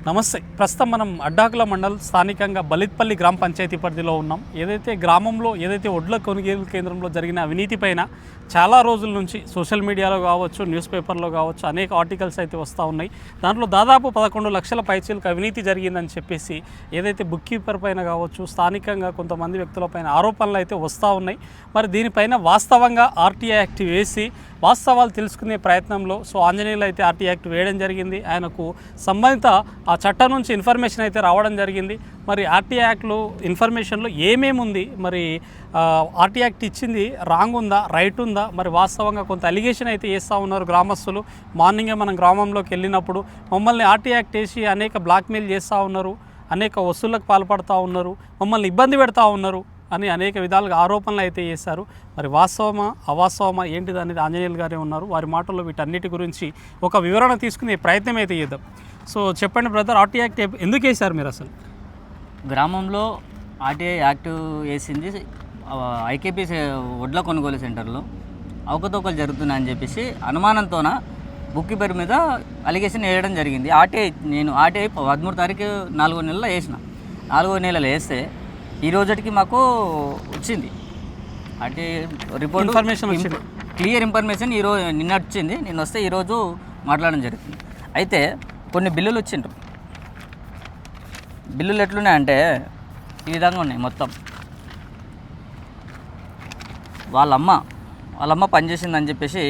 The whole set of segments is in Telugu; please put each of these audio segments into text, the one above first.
నమస్తే. ప్రస్తుతం మనం అడ్డాకుల మండల్ స్థానికంగా బలిత్పల్లి గ్రామ పంచాయతీ పరిధిలో ఉన్నాం. ఏదైతే గ్రామంలో ఒడ్ల కొనుగోలు కేంద్రంలో జరిగిన అవినీతి పైన చాలా రోజుల నుంచి సోషల్ మీడియాలో కావచ్చు, న్యూస్ పేపర్లో కావచ్చు అనేక ఆర్టికల్స్ అయితే వస్తూ ఉన్నాయి. దాంట్లో దాదాపు 11 లక్షల పైచీలకు అవినీతి జరిగిందని చెప్పేసి ఏదైతే బుక్ కీపర్ పైన కావచ్చు, స్థానికంగా కొంతమంది వ్యక్తులపైన ఆరోపణలు అయితే వస్తూ ఉన్నాయి. మరి దీనిపైన వాస్తవంగా ఆర్టీఐ యాక్ట్ వేసి వాస్తవాలు తెలుసుకునే ప్రయత్నంలో ఆంజనేయులు అయితే ఆర్టీఐ యాక్ట్ వేయడం జరిగింది. ఆయనకు సంబంధిత ఆ చట్టం నుంచి ఇన్ఫర్మేషన్ అయితే రావడం జరిగింది. మరి ఆర్టీఐ యాక్ట్లో ఇన్ఫర్మేషన్లో ఏమేమి ఉంది, మరి ఆర్టీఐ యాక్ట్ ఇచ్చింది రాంగ్ ఉందా, రైట్ ఉందా, మరి వాస్తవంగా కొంత అలిగేషన్ అయితే చేస్తూ ఉన్నారు గ్రామస్తులు. మార్నింగే మనం గ్రామంలోకి వెళ్ళినప్పుడు మమ్మల్ని ఆర్టీఐ యాక్ట్ వేసి అనేక బ్లాక్మెయిల్ చేస్తూ ఉన్నారు, అనేక వసూళ్లకు పాల్పడుతూ ఉన్నారు, మమ్మల్ని ఇబ్బంది పెడతా ఉన్నారు అని అనేక విధాలుగా ఆరోపణలు అయితే చేశారు. మరి వాస్తవమా అవాస్తవమా ఏంటిది అనేది ఆంజనేయులు గారే ఉన్నారు. వారి మాటల్లో వీటన్నిటి గురించి ఒక వివరణ తీసుకునే ప్రయత్నం అయితే చేద్దాం. సో చెప్పండి బ్రదర్, ఆర్టీఐ యాక్ట్ ఎందుకు వేశారు మీరు? అసలు గ్రామంలో ఆర్టీఐ యాక్ట్ వేసింది ఐకేపీ వడ్ల కొనుగోలు సెంటర్లో అవకతవకలు జరుగుతున్నాయని చెప్పేసి అనుమానంతోన బుక్ కీపర్ మీద అలిగేషన్ వేయడం జరిగింది. నేను ఆర్టీఐ 13 తారీఖు 4 నెలలు వేసిన. 4 నెలలు వేస్తే ఈ రోజుకి మాకు వచ్చింది ఆర్టీఐ రిపోర్ట్, ఇన్ఫర్మేషన్ వచ్చింది, క్లియర్ ఇన్ఫర్మేషన్. నిన్న వచ్చింది, నిన్న వస్తే ఈరోజు మాట్లాడడం జరుగుతుంది. అయితే కొన్ని బిల్లులు వచ్చిండ్రు. బిల్లులు ఎట్లున్నాయంటే ఈ విధంగా ఉన్నాయి. మొత్తం వాళ్ళమ్మ పనిచేసిందని చెప్పేసి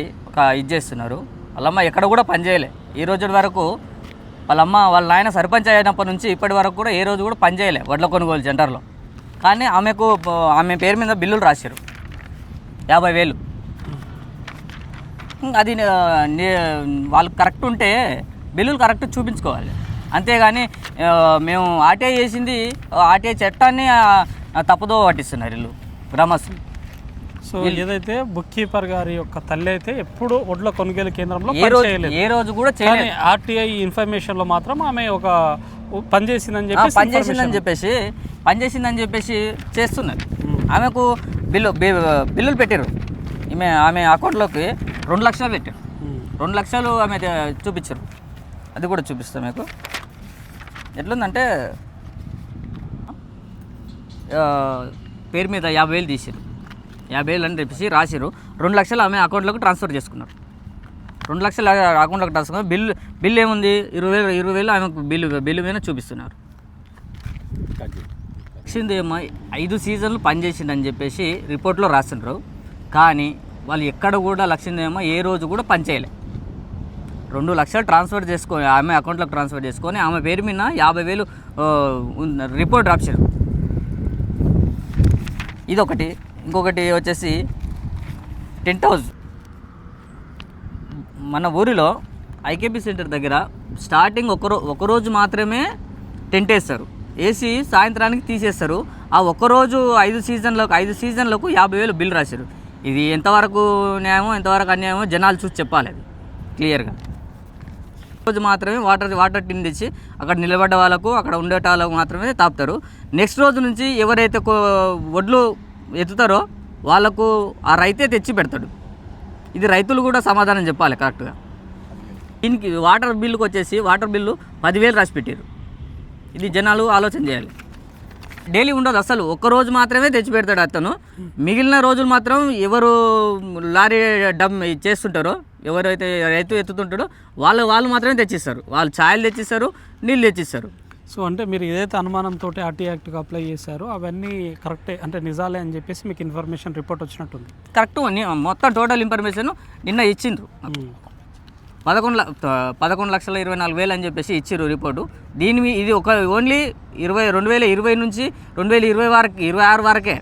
ఇది చేస్తున్నారు. వాళ్ళమ్మ ఎక్కడ కూడా పనిచేయలే. ఈ రోజు వరకు వాళ్ళ నాయన సర్పంచ్ అయినప్పటి నుంచి ఇప్పటి వరకు కూడా ఏ రోజు కూడా పనిచేయలే వడ్ల కొనుగోలు సెంటర్లో. కానీ ఆమె పేరు మీద బిల్లులు రాశారు 50,000. అది వాళ్ళు కరెక్ట్ ఉంటే బిల్లులు కరెక్ట్ చూపించుకోవాలి. అంతేగాని మేము ఆర్టీఐ చేసింది ఆర్టీఐ చట్టాన్ని తప్పుదో పట్టిస్తున్నారు వీళ్ళు గ్రామస్తులు. సో ఏదైతే బుక్ కీపర్ గారి యొక్క తల్లి అయితే ఎప్పుడు వడ్ల కొనుగోలు కేంద్రంలో ఏ రోజు కూడా చేయలేదు. ఆర్టీఐ ఇన్ఫర్మేషన్లో మాత్రం ఆమె ఒక పనిచేసిందని చెప్పేసి చేస్తున్నారు. ఆమెకు బిల్లులు పెట్టారు. ఆమె అకౌంట్లోకి 2 లక్షలు పెట్టారు. 2 లక్షలు ఆమె చూపించారు. అది కూడా చూపిస్తాం మీకు. ఎట్లుందంటే పేరు మీద 50,000 తీసారు. 50,000 అని చెప్పేసి రాసిరు. 2 లక్షలు ఆమె అకౌంట్లోకి ట్రాన్స్ఫర్ చేసుకున్నారు. 2 లక్షలు అకౌంట్లోకి ట్రాన్స్ఫర్. బిల్లు ఏముంది 20,000 ఆమెకు బిల్లు మీద చూపిస్తున్నారు. ఏమో 5 సీజన్లు పనిచేసిందని చెప్పేసి రిపోర్ట్లో రాస్తున్నారు. కానీ వాళ్ళు ఎక్కడ కూడా లక్ష్మీదేమో ఏ రోజు కూడా పనిచేయలే. 2 లక్షలు ట్రాన్స్ఫర్ చేసుకొని ఆమె అకౌంట్లోకి ట్రాన్స్ఫర్ చేసుకొని ఆమె పేరు మీద 50,000 రిపోర్ట్ రాశారు. ఇదొకటి. ఇంకొకటి వచ్చేసి టెంట్ హౌస్. మన ఊరిలో ఐకేపీ సెంటర్ దగ్గర స్టార్టింగ్ ఒకరోజు మాత్రమే టెంట్ వేస్తారు. వేసి సాయంత్రానికి తీసేస్తారు. ఆ ఒక్కరోజు 5 సీజన్లకు 50,000 బిల్ రాశారు. ఇది ఎంతవరకు న్యాయమో ఎంతవరకు అన్యాయమో జనాలు చూసి చెప్పాలి. అది క్లియర్గా రోజు మాత్రమే వాటర్ టిన్ తెచ్చి అక్కడ నిలబడ్డ వాళ్ళకు, అక్కడ ఉండే వాళ్ళకు మాత్రమే తాపుతారు. నెక్స్ట్ రోజు నుంచి ఎవరైతే వడ్లు ఎత్తుతారో వాళ్ళకు ఆ రైతే తెచ్చి పెడతాడు. ఇది రైతులు కూడా సమాధానం చెప్పాలి కరెక్ట్గా. దీనికి వాటర్ బిల్లుకి వచ్చేసి వాటర్ బిల్లు 10,000 రాసి పెట్టారు. ఇది జనాలు ఆలోచన చేయాలి. డైలీ ఉండదు అసలు. ఒక్కరోజు మాత్రమే తెచ్చి పెడతాడు అతను. మిగిలిన రోజులు మాత్రం ఎవరు లారీ చేస్తుంటారో, ఎవరైతే రైతు ఎత్తుతుంటాడో వాళ్ళు మాత్రమే తెచ్చిస్తారు. వాళ్ళు ఛాయలు తెచ్చిస్తారు, నీళ్ళు తెచ్చిస్తారు. సో అంటే మీరు ఏదైతే అనుమానంతో ఆర్టీఐ యాక్ట్కి అప్లై చేశారో అవన్నీ కరెక్టే, అంటే నిజాలే అని చెప్పేసి మీకు ఇన్ఫర్మేషన్ రిపోర్ట్ వచ్చినట్టుంది. కరెక్ట్. మొత్తం టోటల్ ఇన్ఫర్మేషన్ నిన్న ఇచ్చిండ్రు. 11,24,000 అని చెప్పేసి ఇచ్చిర్రు రిపోర్టు. ఇది ఒక ఓన్లీ 2020 నుంచి 2020 వరకు 26 వరకే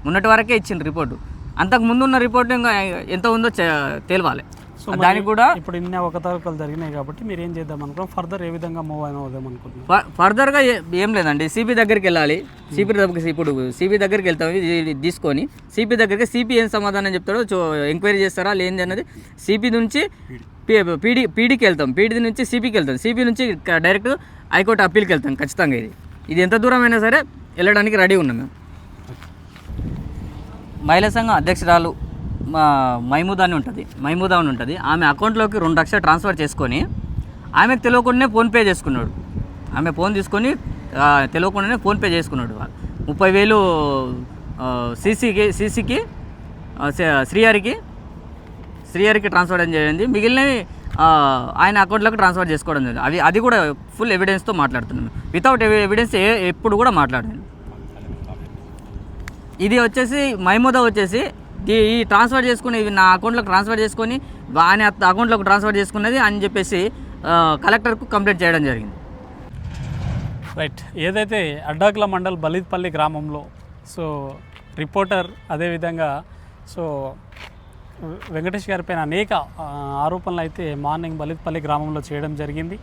మొన్నటి వరకే ఇచ్చిండ్రు రిపోర్టు. అంతకు ముందు ఉన్న రిపోర్ట్ ఇంకా ఎంత ఉందో తెలియాలి. సో దానికి కూడా ఇప్పుడు ఇన్ని అవకతవకలు జరిగినాయి కాబట్టి మీరు ఏం చేద్దాం అనుకున్నాం, ఫర్దర్ ఏ విధంగా మూవ్ అవుదాం అనుకుంటున్నాం? ఫర్దర్గా ఏం లేదండి, సిపి దగ్గరికి వెళ్ళాలి. ఇప్పుడు సిపి దగ్గరికి వెళ్తాం. ఇది తీసుకొని సిపి దగ్గరికి, సిపి ఏం సమాధానం చెప్తాడో ఎంక్వైరీ చేస్తారా లేనిది అన్నది. సిపి నుంచి పీడీకి వెళ్తాం, పీడీ నుంచి సిపికి వెళ్తాం, సిపి నుంచి డైరెక్ట్ హైకోర్టు అప్పీల్కి వెళ్తాం ఖచ్చితంగా. ఇది ఎంత దూరం అయినా సరే వెళ్ళడానికి రెడీ ఉన్నాం మేము. మహిళా సంఘం అధ్యక్షురాలు మైమూదా అని ఉంటుంది. ఆమె అకౌంట్లోకి 2 లక్షలు ట్రాన్స్ఫర్ చేసుకొని ఆమెకు తెలియకుండానే ఫోన్పే చేసుకున్నాడు. ఆమె ఫోన్ తీసుకొని తెలియకుండానే ఫోన్పే చేసుకున్నాడు. 30,000 సీసీకి శ్రీహరికి ట్రాన్స్ఫర్ చేయండి, మిగిలినవి ఆయన అకౌంట్లోకి ట్రాన్స్ఫర్ చేసుకోవడం జరిగింది. అది కూడా ఫుల్ ఎవిడెన్స్తో మాట్లాడుతున్నాను. వితౌట్ ఎవిడెన్స్ ఎప్పుడు కూడా మాట్లాడాను. ఇది వచ్చేసి మహమూదా వచ్చేసి ఈ ట్రాన్స్ఫర్ చేసుకుని నా అకౌంట్లోకి ట్రాన్స్ఫర్ చేసుకొని ఆయన అకౌంట్లోకి ట్రాన్స్ఫర్ చేసుకున్నది అని చెప్పేసి కలెక్టర్కు కంప్లైంట్ చేయడం జరిగింది. రైట్. ఏదైతే అడ్డాకుల మండల్ బలిత్పల్లి గ్రామంలో సో రిపోర్టర్ అదేవిధంగా సో వెంకటేష్ గారి పైన అనేక ఆరోపణలు అయితే మార్నింగ్ బలిత్పల్లి గ్రామంలో చేయడం జరిగింది.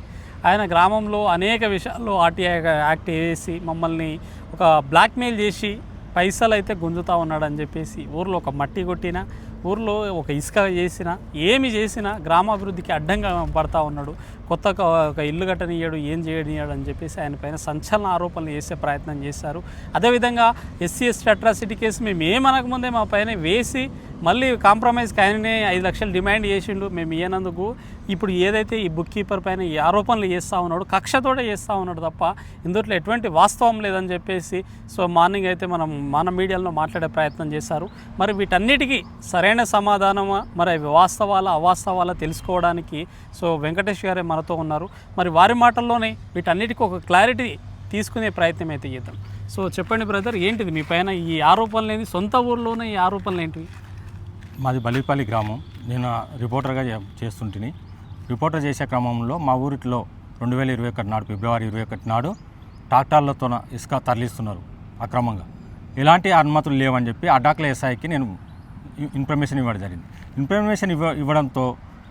ఆయన గ్రామంలో అనేక విషయాల్లో ఆర్టీఐ యాక్ట్ వేసి మమ్మల్ని ఒక బ్లాక్మెయిల్ చేసి పైసలు అయితే గుంజుతూ ఉన్నాడని చెప్పేసి ఊర్లో ఒక మట్టి కొట్టినా, ఊర్లో ఒక ఇసుక చేసినా, ఏమి చేసినా గ్రామాభివృద్ధికి అడ్డంగా పడతా ఉన్నాడు. కొత్తగా ఒక ఇల్లు కట్టనియ్యాడు, ఏం చేయనియాడు అని చెప్పేసి ఆయన పైన సంచలన ఆరోపణలు చేసే ప్రయత్నం చేశారు. అదేవిధంగా ఎస్సీ అట్రాసిటీ కేసు మేము ఏమనకముందే మా పైన వేసి మళ్ళీ కాంప్రమైజ్కి ఆయననే 5 లక్షలు డిమాండ్ చేసిండు. మేము ఇయ్యనందుకు ఇప్పుడు ఏదైతే ఈ బుక్ కీపర్ పైన ఈ ఆరోపణలు చేస్తూ ఉన్నాడు, కక్షతోటే చేస్తూ ఉన్నాడు తప్ప ఇందులో ఎటువంటి వాస్తవం లేదని చెప్పేసి సో మార్నింగ్ అయితే మన మీడియాలో మాట్లాడే ప్రయత్నం చేశారు. మరి వీటన్నిటికీ సరైన సమాధానమా, మరి అవి వాస్తవాలా అవాస్తవాలా తెలుసుకోవడానికి సో వెంకటేష్ గారే మనతో ఉన్నారు. మరి వారి మాటల్లోనే వీటన్నిటికీ ఒక క్లారిటీ తీసుకునే ప్రయత్నం అయితే చేద్దాం. సో చెప్పండి బ్రదర్, ఏంటిది మీ పైన ఈ ఆరోపణలు ఏంటి? సొంత ఊర్లోనే ఈ ఆరోపణలు ఏంటివి? మాది బలిపల్లి గ్రామం. నేను రిపోర్టర్గా చేస్తుంటిని. రిపోర్టర్ చేసే క్రమంలో మా ఊరిలో 2021 నాడు ఫిబ్రవరి 21 నాడు ట్రాక్టర్లతో ఇసుక తరలిస్తున్నారు అక్రమంగా. ఎలాంటి అనుమతులు లేవని చెప్పి అడ్డాకుల ఎస్ఐకి నేను ఇన్ఫర్మేషన్ ఇవ్వడం జరిగింది. ఇన్ఫర్మేషన్ ఇవ్వడంతో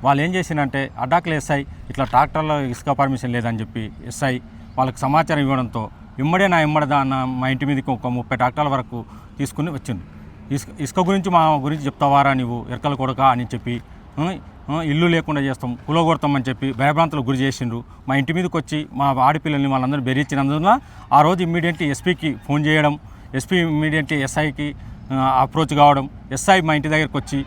వాళ్ళు ఏం చేసిందంటే అడ్డాకుల ఎస్ఐ ఇట్లా ట్రాక్టర్లో ఇసుక పర్మిషన్ లేదని చెప్పి ఎస్ఐ వాళ్ళకి సమాచారం ఇవ్వడంతో మా ఇంటి మీదకి ఒక 30 ట్రాక్టర్ల వరకు తీసుకుని వచ్చింది. ఇసుక గురించి మా గురించి చెప్తావారా నువ్వు ఎరకల కొడక అని చెప్పి ఇల్లు లేకుండా చేస్తాం, కులగొడతామని చెప్పి భయభ్రాంతులకు గురి చేసిండ్రు. మా ఇంటి మీదకి వచ్చి మా ఆడపిల్లల్ని వాళ్ళందరూ బెదిరించినందున ఆ రోజు ఇమ్మీడియట్లీ ఎస్పీకి ఫోన్ చేయడం, ఎస్పీ ఇమ్మీడియట్లీ ఎస్ఐకి అప్రోచ్ కావడం, ఎస్ఐ మా ఇంటి దగ్గరికి వచ్చి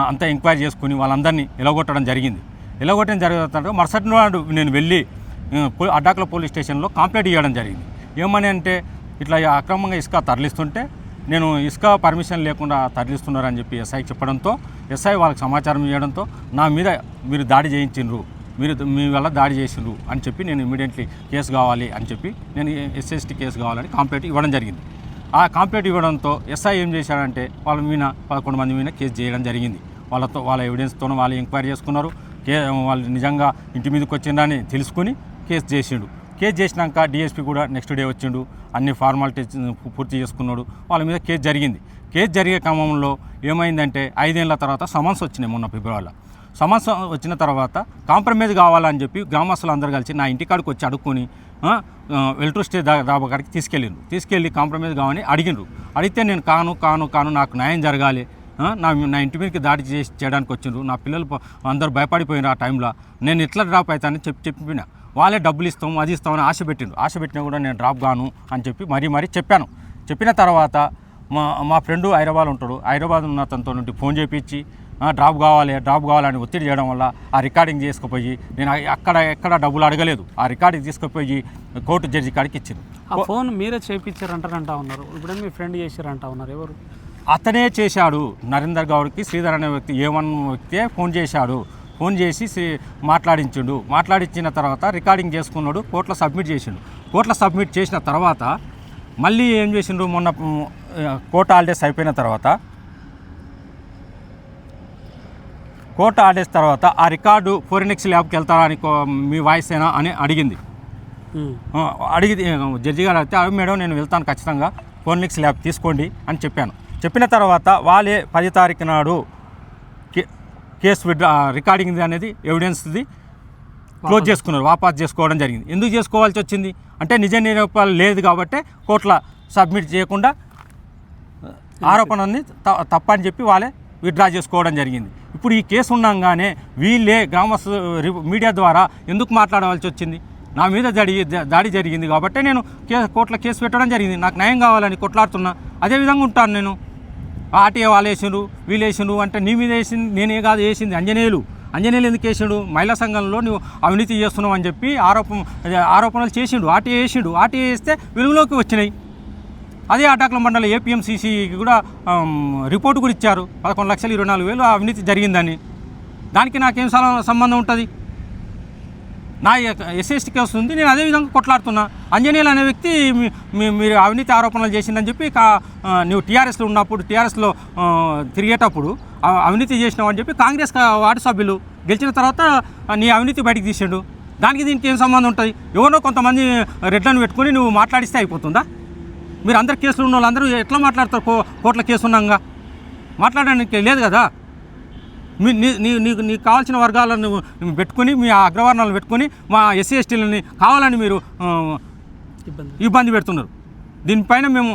అంతా ఎంక్వైరీ చేసుకుని వాళ్ళందరినీ ఎలగొట్టడం జరిగింది. ఎలగొట్టడం జరుగుతుంటే మరుసటి నాడు నేను వెళ్ళి అడ్డాకుల పోలీస్ స్టేషన్లో కంప్లైంట్ ఇవ్వడం జరిగింది. ఏమని అంటే ఇట్లా అక్రమంగా ఇసుక తరలిస్తుంటే నేను ఇసుక పర్మిషన్ లేకుండా తరలిస్తున్నారని చెప్పి ఎస్ఐకి చెప్పడంతో ఎస్ఐ వాళ్ళకి సమాచారం ఇవ్వడంతో నా మీద మీరు దాడి చేయించిండ్రు, మీ వల్ల దాడి చేసిండ్రు అని చెప్పి నేను ఇమీడియట్లీ కేసు కావాలి అని చెప్పి నేను SST కేసు కావాలని కంప్లైంట్ ఇవ్వడం జరిగింది. ఆ కంప్లైంట్ ఇవ్వడంతో ఎస్ఐ ఏం చేశాడంటే వాళ్ళ మీద 11 మంది మీద కేసు చేయడం జరిగింది. వాళ్ళ ఎవిడెన్స్తో వాళ్ళు ఎంక్వైరీ చేసుకున్నారు. వాళ్ళు నిజంగా ఇంటి మీదకి వచ్చిందని తెలుసుకుని కేసు చేసిండు. కేసు చేసినాక DSP కూడా నెక్స్ట్ డే వచ్చిండు, అన్ని ఫార్మాలిటీస్ పూర్తి చేసుకున్నాడు. వాళ్ళ మీద కేసు జరిగింది. కేసు జరిగే క్రమంలో ఏమైందంటే 5 ఏళ్ల తర్వాత సమన్స్ వచ్చినాయి. మొన్న ఫిబ్రవరిలో సమన్స్ వచ్చిన తర్వాత కాంప్రమైజ్ కావాలని చెప్పి గ్రామస్తులు అందరూ కలిసి నా ఇంటికాడికి వచ్చి అడుక్కొని వెల్టూర్ స్టే దాబా కాడికి తీసుకెళ్ళి కాంప్రమైజ్ కావాలని అడిగిండ్రు. అడిగితే నేను కాను నాకు న్యాయం జరగాలి, నా ఇంటి మీదకి దాడి చేయడానికి వచ్చిండ్రు, నా పిల్లలు అందరూ భయపడిపోయినారు. ఆ టైంలో నేను ఎట్లా డ్రాప్ అవుతానని చెప్పిన వాళ్ళే డబ్బులు ఇస్తాము అది ఇస్తామని ఆశ పెట్టినా కూడా నేను డ్రాప్ గాను అని చెప్పి మరీ చెప్పాను. చెప్పిన తర్వాత మా ఫ్రెండు హైదరాబాద్ ఉంటాడు, హైదరాబాద్ ఉన్న తనతో నుండి ఫోన్ చేయించి డ్రాప్ కావాలని ఒత్తిడి చేయడం వల్ల ఆ రికార్డింగ్ తీసుకుపోయి నేను ఎక్కడ డబ్బులు అడగలేదు, ఆ రికార్డింగ్ తీసుకుపోయి కోర్టు జడ్జి కాడికి ఇచ్చింది. ఆ ఫోన్ మీరే చేయించారంటారంటా ఉన్నారు, ఇప్పుడే మీ ఫ్రెండ్ చేశారంటా ఉన్నారు. ఎవరు? అతనే చేశాడు. నరేందర్ గౌడ్కి శ్రీధర్ అనే వ్యక్తి వ్యక్తి ఫోన్ చేసి మాట్లాడించిన తర్వాత రికార్డింగ్ చేసుకున్నాడు, కోర్టులో సబ్మిట్ చేసిండు. కోర్టులో సబ్మిట్ చేసిన తర్వాత మళ్ళీ ఏం చేసిండు, మొన్న కోర్టు హాలిడేస్ అయిపోయిన తర్వాత ఆ రికార్డు ఫోరెన్సిక్ ల్యాబ్కి వెళ్తారా అని మీ వాయిస్ ఏనా అని అడిగింది. జడ్జి గారు అయితే మేడం నేను వెళ్తాను ఖచ్చితంగా, ఫోరెన్సిక్ ల్యాబ్ తీసుకోండి అని చెప్పాను. చెప్పిన తర్వాత వాళ్ళే 10 తారీఖు నాడు కేసు రికార్డింగ్ అనేది ఎవిడెన్స్ది క్లోజ్ చేసుకున్నారు, వాపస్ చేసుకోవడం జరిగింది. ఎందుకు చేసుకోవాల్సి వచ్చింది అంటే నిజ నిరూపణ లేదు కాబట్టి కోర్టులో సబ్మిట్ చేయకుండా ఆరోపణని తప్పని చెప్పి వాళ్ళే విత్డ్రా చేసుకోవడం జరిగింది. ఇప్పుడు ఈ కేసు ఉండగానే వీళ్ళే మీడియా ద్వారా ఎందుకు మాట్లాడవలసి వచ్చింది? నా మీద దాడి జరిగింది కాబట్టి నేను కోర్టులో కేసు పెట్టడం జరిగింది. నాకు న్యాయం కావాలని కొట్లాడుతున్నా. అదేవిధంగా ఉంటాను నేను. ఆర్టీఏ వాళ్ళు వేసిండ్రు, వీళ్ళు వేసిండ్రు అంటే నీ మీద వేసింది నేనే కాదు, వేసింది అంజనేయులు ఎందుకు వేసిండు? మహిళా సంఘంలో నువ్వు అవినీతి చేస్తున్నావు అని చెప్పి ఆరోపణలు చేసిండు. ఆర్టీఐ వేసిండు. ఆర్టీఐ వేస్తే వెలుగులోకి వచ్చినాయి. అదే అడ్డాకుల మండలం ఏపీఎంసీసీకి కూడా రిపోర్టు కూడా ఇచ్చారు. 11,24,000 అవినీతి జరిగిందని. దానికి నాకేం సంబంధం ఉంటుంది? నా ఎస్సీ కేసు ఉంది, నేను అదే విధంగా కొట్లాడుతున్నా. అంజనేయులు అనే వ్యక్తి మీరు అవినీతి ఆరోపణలు చేసిందని చెప్పి నువ్వు టీఆర్ఎస్లో ఉన్నప్పుడు, టీఆర్ఎస్లో తిరిగేటప్పుడు అవినీతి చేసినావు అని చెప్పి కాంగ్రెస్ వార్డు సభ్యులు గెలిచిన తర్వాత నీ అవినీతి బయటికి తీసిండు. దానికి దీనికి ఏం సంబంధం ఉంటుంది? ఎవరో కొంతమంది రెడ్లను పెట్టుకొని నువ్వు మాట్లాడిస్తే అయిపోతుందా? మీరు అందరు కేసులు ఉన్న వాళ్ళందరూ ఎట్లా మాట్లాడతారు? కోట్ల కేసు ఉన్నాగా మాట్లాడడానికి లేదు కదా. నీకు కావాల్సిన వర్గాలను పెట్టుకొని, మీ అగ్రవర్ణాలను పెట్టుకొని మా ఎస్సీ ఎస్టీలని కావాలని మీరు ఇబ్బంది పెడుతున్నారు. దీనిపైన మేము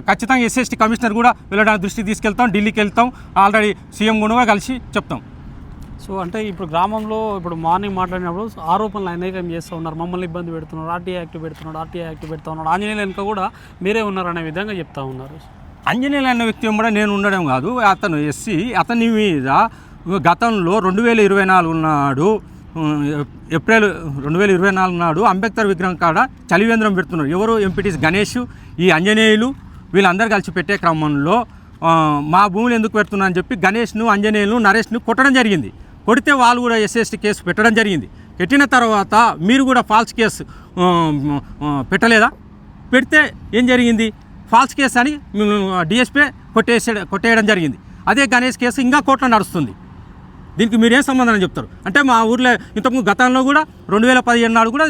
ఖచ్చితంగా ఎస్సీ ఎస్టీ కమిషనర్ కూడా వెళ్ళడానికి దృష్టికి తీసుకెళ్తాం. ఢిల్లీకి వెళ్తాం. ఆల్రెడీ సీఎం కూడా కలిసి చెప్తాం. సో అంటే ఇప్పుడు గ్రామంలో ఇప్పుడు మార్నింగ్ మాట్లాడినప్పుడు ఆరోపణలు అనేకం చేస్తూ ఉన్నారు. మమ్మల్ని ఇబ్బంది పెడుతున్నారు, ఆర్టీఐ యాక్ట్ పెడుతూ ఉన్నాడు, ఆంజనేయులు వెనుక కూడా మీరే ఉన్నారనే విధంగా చెప్తా ఉన్నారు. అంజనేయులు అనే వ్యక్తి కూడా నేను ఉండడం కాదు, అతను ఎస్సీ. అతని మీద గతంలో 2024 నాడు, ఏప్రిల్ 2024 నాడు అంబేద్కర్ విగ్రహం కాడ చలివేంద్రం పెడుతున్నారు. ఎవరు? ఎంపీటీస్ గణేష్, ఈ అంజనేయులు వీళ్ళందరూ కలిసి పెట్టే క్రమంలో మా భూములు ఎందుకు పెడుతున్నా అని చెప్పి గణేష్ను, అంజనేయులను, నరేష్ను కొట్టడం జరిగింది. కొడితే వాళ్ళు కూడా ఎస్సీ కేసు పెట్టడం జరిగింది. పెట్టిన తర్వాత మీరు కూడా ఫాల్స్ కేసు పెట్టలేదా? పెడితే ఏం జరిగింది? ఫాల్స్ కేసు అని డిఎస్పీ కొట్టేయడం జరిగింది. అదే గణేష్ కేసు ఇంకా కోర్టులో నడుస్తుంది. దీనికి మీరేం సమాధానం చెప్తారు? అంటే మా ఊర్లో ఇంతకుముందు గతంలో కూడా 2015 నాడు కూడా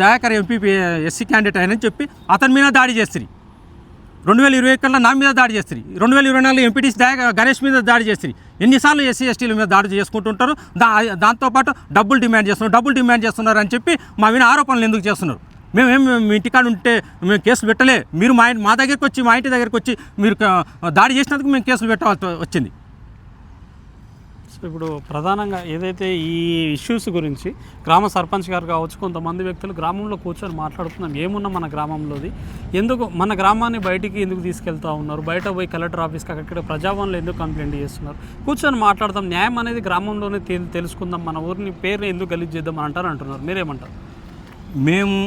దయాకర్ ఎంపీ ఎస్సీ క్యాండిడేట్ అయినని చెప్పి అతని మీద దాడి చేస్తారు. 2020 కల్లా నా మీద దాడి చేస్తారు. 2024 ఎంపీటీసీ గణేష్ మీద దాడి చేస్తారు. ఎన్నిసార్లు ఎస్సీ ఎస్టీల మీద దాడి చేసుకుంటుంటారు. దాంతోపాటు డబ్బులు డిమాండ్ చేస్తున్నారు అని చెప్పి మా మీద ఆరోపణలు ఎందుకు చేస్తున్నారు? మేమేం మీ ఇంటికాడ ఉంటే మేము కేసులు పెట్టలే. మీరు మా దగ్గరికి వచ్చి, మా ఇంటి దగ్గరికి వచ్చి మీరు దాడి చేసినందుకు మేము కేసులు పెట్టాల్సి వచ్చింది. సో ఇప్పుడు ప్రధానంగా ఏదైతే ఈ ఇష్యూస్ గురించి గ్రామ సర్పంచ్ గారు కావచ్చు, కొంతమంది వ్యక్తులు గ్రామంలో కూర్చొని మాట్లాడుతున్నాం, ఏమున్నా మన గ్రామంలోది, ఎందుకు మన గ్రామాన్ని బయటికి ఎందుకు తీసుకెళ్తా ఉన్నారు, బయట పోయి కలెక్టర్ ఆఫీస్కి అక్కడ ప్రజాభవన్లో ఎందుకు కంప్లైంట్ చేస్తున్నారు, కూర్చొని మాట్లాడతాం, న్యాయం అనేది గ్రామంలోనే తెలుసుకుందాం, మన ఊరిని పేరుని ఎందుకు గలీజ్ చేద్దాం అంటున్నారు. మీరేమంటారు? మేము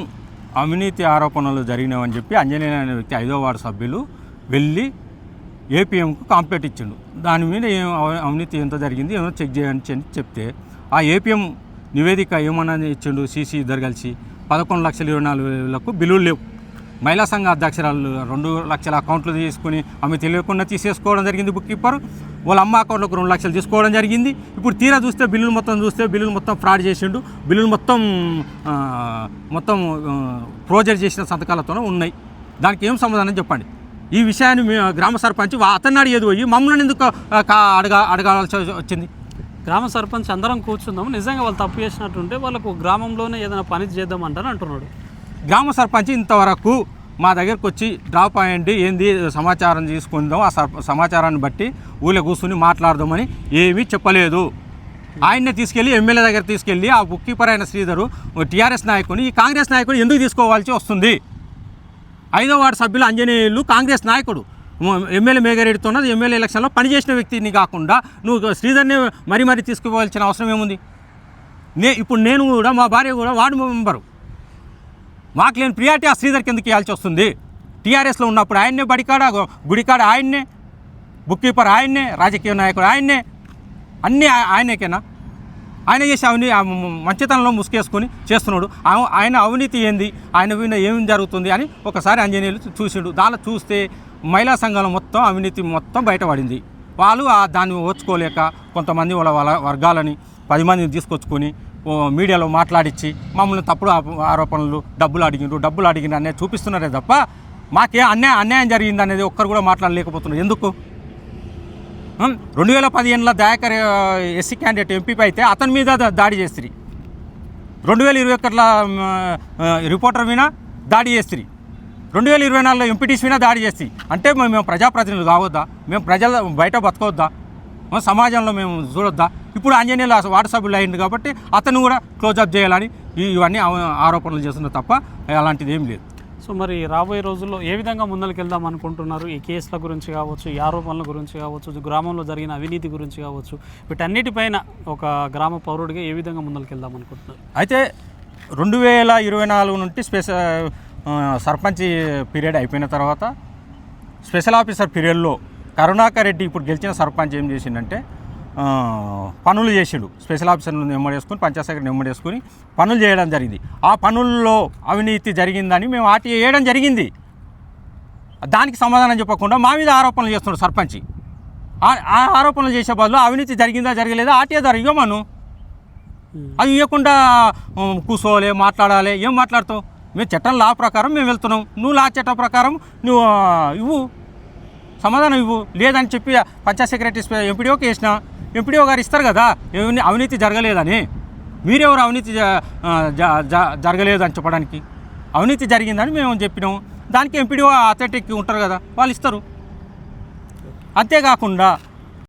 అవినీతి ఆరోపణలు జరిగినామని చెప్పి అంజనేయులు అనే వ్యక్తి 5వ వార్డు సభ్యులు వెళ్ళి ఏపీఎంకు కంప్లైంట్ ఇచ్చిండు. దాని మీద అవినీతి ఎంత జరిగింది ఏమో చెక్ చేయండి అని చెప్తే ఆ ఏపీఎం నివేదిక ఏమన్నా ఇచ్చిండు. సీసీ ఇద్దరు కలిసి 11,24,000 బిల్లులు లేవు. మహిళా సంఘ అధ్యక్షురాలు 2 లక్షల అకౌంట్లు తీసుకుని ఆమె తెలియకుండా తీసేసుకోవడం జరిగింది. బుక్ కీపర్ వాళ్ళ అమ్మ అకౌంట్లోకి 2 లక్షలు తీసుకోవడం జరిగింది. ఇప్పుడు తీరా చూస్తే బిల్లులు మొత్తం ఫ్రాడ్ చేసిండు. బిల్లులు మొత్తం ప్రోజర్ చేసిన సంతకాలతోనే ఉన్నాయి. దానికి ఏం సమాధానం చెప్పండి? ఈ విషయాన్ని గ్రామ సర్పంచ్ అతన్ని అడిగేది పోయి మమ్మల్ని ఎందుకు అడగాల్సి వచ్చింది? గ్రామ సర్పంచ్ అందరం కూర్చుందాం, నిజంగా వాళ్ళు తప్పు చేసినట్టుంటే వాళ్ళకు గ్రామంలోనే ఏదైనా పని చేద్దామంటారు అంటున్నాడు. గ్రామ సర్పంచ్ ఇంతవరకు మా దగ్గరకు వచ్చి డ్రాప్ అయ్యండి, ఏంది సమాచారం తీసుకుందాం, ఆ సమాచారాన్ని బట్టి ఊళ్ళో కూర్చుని మాట్లాడదామని ఏమీ చెప్పలేదు. ఆయన్నే తీసుకెళ్ళి ఎమ్మెల్యే దగ్గర తీసుకెళ్ళి ఆ బుక్ కీపర్ అయిన శ్రీధరు టీఆర్ఎస్ నాయకుని, ఈ కాంగ్రెస్ నాయకుని ఎందుకు తీసుకోవాల్సి వస్తుంది? 5వ వార్డు సభ్యులు అంజనేయులు కాంగ్రెస్ నాయకుడు, ఎమ్మెల్యే మేఘారెడ్డితో ఎమ్మెల్యే ఎలక్షన్లో పనిచేసిన వ్యక్తిని కాకుండా నువ్వు శ్రీధర్ని మరీ తీసుకోవాల్సిన అవసరం ఏముంది? ఇప్పుడు నేను కూడా, మా భార్య కూడా వార్డు మెంబరు, మాకు లేని ప్రియారిటీ ఆ శ్రీధర్కి ఎందుకు ఇవ్వాల్సి వస్తుంది? టీఆర్ఎస్లో ఉన్నప్పుడు ఆయన్నే, బడికాడ గుడికాడ ఆయన్నే, బుక్ కీపర్ ఆయన్నే, రాజకీయ నాయకుడు ఆయన్నే, అన్నీ ఆయనకేనా? ఆయన చేసి మంచితనంలో ముసుకేసుకొని చేస్తున్నాడు. ఆయన అవినీతి ఏంది, ఆయన మీద ఏం జరుగుతుంది అని ఒకసారి అంజనేయులు చూసిండు. దానిలో చూస్తే మహిళా సంఘాలు మొత్తం అవినీతి మొత్తం బయటపడింది. వాళ్ళు దాన్ని ఓర్చుకోలేక కొంతమంది వాళ్ళ వర్గాలని 10 మందిని తీసుకొచ్చుకొని మీడియాలో మాట్లాడించి మమ్మల్ని తప్పుడు ఆరోపణలు, డబ్బులు అడిగిన అనేది చూపిస్తున్నారే తప్ప మాకే అన్యాయం జరిగింది అనేది ఒక్కరు కూడా మాట్లాడలేకపోతున్నారు. ఎందుకు? 2015లో దయాకర్ ఎస్సీ క్యాండిడేట్ ఎంపీ అయితే అతని మీద దాడి చేస్తారు. 2021లో రిపోర్టర్ మీద దాడి చేస్తారు. 2024లో ఎంపీటీసీ మీద దాడి చేస్తాయి. అంటే మేము ప్రజాప్రతినిధులు కావద్దా? మేము ప్రజల బయట బతకవద్దా? సమాజంలో మేము చూడొద్దా? ఇప్పుడు ఆంజనేయులు వార్డు సభ్యులు అయింది కాబట్టి అతను కూడా క్లోజప్ చేయాలని ఇవన్నీ ఆరోపణలు చేస్తున్నారు తప్ప అలాంటిది ఏం లేదు. సో మరి రాబోయే రోజుల్లో ఏ విధంగా ముందరికి వెళ్దాం అనుకుంటున్నారు? ఈ కేసుల గురించి కావచ్చు, ఈ ఆరోపణల గురించి కావచ్చు, గ్రామంలో జరిగిన అవినీతి గురించి కావచ్చు, వీటన్నిటిపైన ఒక గ్రామ పౌరుడిగా ఏ విధంగా ముందరికి వెళ్దాం అనుకుంటున్నారు? అయితే 2024 నుండి సర్పంచ్ పీరియడ్ అయిపోయిన తర్వాత స్పెషల్ ఆఫీసర్ పీరియడ్లో కరుణాకర్ రెడ్డి ఇప్పుడు గెలిచిన సర్పంచ్ ఏం చేసిండంటే పనులు చేసిండు. స్పెషల్ ఆఫీసర్ను నెమ్మడేసుకుని పంచాయత్ సెక్రటరీ నెమ్మడేసుకుని పనులు చేయడం జరిగింది. ఆ పనుల్లో అవినీతి జరిగిందని మేము ఆర్టీఐ వేయడం జరిగింది. దానికి సమాధానం చెప్పకుండా మా మీద ఆరోపణలు చేస్తున్నాడు సర్పంచ్. ఆ ఆరోపణలు చేసే బదులు అవినీతి జరిగిందా జరగలేదా ఆర్టీఐ ద్వారా ఇవ్వమను. అది ఇవ్వకుండా కూర్చోవాలి, మాట్లాడాలి. ఏం మాట్లాడుతావు? మేము చట్టం లా ప్రకారం మేము వెళ్తున్నాం, నువ్వు లా చట్టం ప్రకారం నువ్వు ఇవ్వు, సమాధానం ఇవ్వు. లేదని చెప్పి పంచాయత్ సెక్రటరీ ఎంపీడీఓకి వేసిన ఎంపీడీఓ గారు ఇస్తారు కదా అవినీతి జరగలేదని. మీరెవరు అవినీతి జరగలేదని చెప్పడానికి? అవినీతి జరిగిందని మేము చెప్పినాము. దానికి ఎంపీడీఓ అథారిటీకి ఉంటారు కదా, వాళ్ళు ఇస్తారు. అంతేకాకుండా